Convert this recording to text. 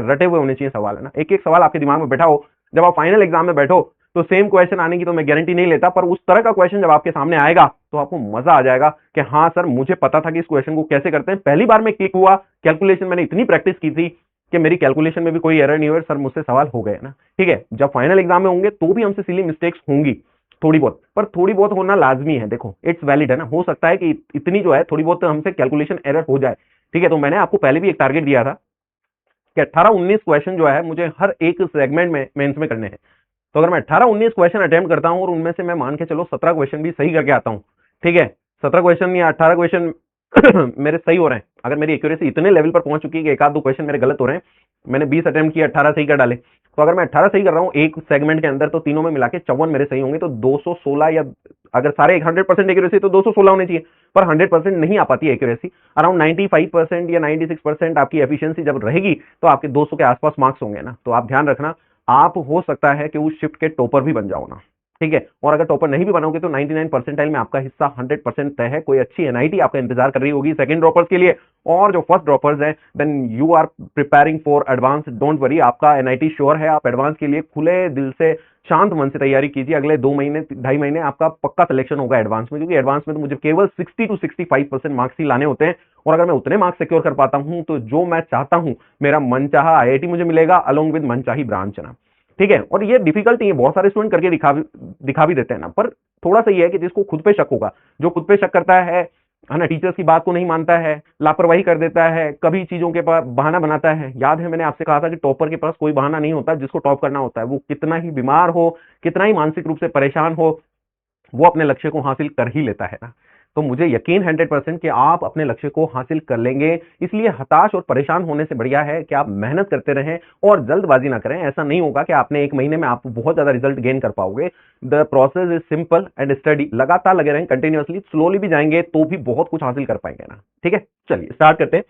रटे हुए होने चाहिए सवाल, है ना, एक एक सवाल आपके दिमाग में बैठा हो। जब आप फाइनल एग्जाम में बैठो तो सेम क्वेश्चन आने की तो मैं गारंटी नहीं लेता, पर उस तरह का क्वेश्चन जब आपके सामने आएगा तो आपको मजा आ जाएगा कि हाँ सर, मुझे पता था कि इस क्वेश्चन को कैसे करते हैं, पहली बार में क्लिक हुआ, कैलकुलेशन मैंने इतनी प्रैक्टिस की थी कि मेरी कैलकुलेशन में भी कोई एरर नहीं हुआ, सर मुझसे सवाल हो गए ना। ठीक है, जब फाइनल एग्जाम में होंगे तो भी हमसे सिली मिस्टेक्स होंगी थोड़ी बहुत, पर थोड़ी बहुत होना लाजमी है। देखो इट्स वैलिड, है ना, हो सकता है कि इतनी जो है थोड़ी बहुत हमसे कैलकुलेशन एरर हो जाए। ठीक है, तो मैंने आपको पहले भी एक टारगेट दिया था कि 18-19 क्वेश्चन जो है मुझे हर एक सेगमेंट में मेंस में करने हैं। तो अगर मैं 18-19 क्वेश्चन अटेम्प्ट करता हूं और उनमें से मैं मान के चलो 17 क्वेश्चन भी सही करके आता हूं, ठीक है, 17 क्वेश्चन या 18 क्वेश्चन मेरे सही हो रहे हैं, अगर मेरी एक्यूरेसी इतने लेवल पर पहुंच चुकी है कि एक आध दो क्वेश्चन मेरे गलत हो रहे हैं, मैंने 20 अटेम्प्ट किए, 18 सही कर डाले, तो अगर मैं 18 सही कर रहा हूं एक सेगमेंट के अंदर, तो तीनों में मिला के 54 मेरे सही होंगे, तो 216, या अगर सारे 100% एक्यूरेसी तो 216 होने चाहिए, पर 100% नहीं आ पाती है एक्यूरेसी। अराउंड 95% या 96% आपकी एफिशिएंसी जब रहेगी तो आपके 200 के आसपास मार्क्स होंगे ना। तो आप ध्यान रखना, आप हो सकता है कि उस शिफ्ट के टॉपर भी बन जाओ ना। ठीक है, और अगर टॉपर नहीं भी बनोगे तो 99 परसेंटाइल में आपका हिस्सा 100% तय है, कोई अच्छी एनआईटी आपका इंतजार कर रही होगी सेकंड ड्रॉपर्स के लिए। और जो फर्स्ट ड्रॉपर्स हैं, then you are preparing for advance, don't worry, आपका एनआईटी श्योर है, आप एडवांस के लिए खुले दिल से शांत मन से तैयारी कीजिए। अगले 2 महीने 2.5 महीने आपका पक्का सिलेक्शन होगा एडवांस में, क्योंकि एडवांस में तो मुझे केवल 60 to 65% मार्क्स ही लाने होते हैं, और अगर मैं उतने मार्क्स सिक्योर कर पाता हूं तो जो मैं चाहता हूं, मेरा मनचाहा आईआईटी मुझे मिलेगा अलोंग विद मनचाही ब्रांच ना। ठीक है, और ये डिफिकल्ट नहीं है, बहुत सारे स्टूडेंट करके दिखा भी देते हैं ना, पर थोड़ा सा ये है कि जिसको खुद पे शक होगा, जो खुद पे शक करता है ना, टीचर्स की बात को नहीं मानता है, लापरवाही कर देता है, कभी चीजों के पास बहाना बनाता है। याद है मैंने आपसे कहा था कि टॉपर के पास कोई बहाना नहीं होता, जिसको टॉप करना होता है, वो कितना ही बीमार हो, कितना ही मानसिक रूप से परेशान हो, वो अपने लक्ष्य को हासिल कर ही लेता है ना। तो मुझे यकीन 100% कि आप अपने लक्ष्य को हासिल कर लेंगे। इसलिए हताश और परेशान होने से बढ़िया है कि आप मेहनत करते रहें और जल्दबाजी ना करें। ऐसा नहीं होगा कि आपने एक महीने में आप बहुत ज्यादा रिजल्ट गेन कर पाओगे। The process is simple and study, लगातार लगे रहें, कंटिन्यूअसली, स्लोली भी जाएंगे तो भी बहुत कुछ हासिल कर पाएंगे ना। ठीक है, चलिए स्टार्ट करते हैं।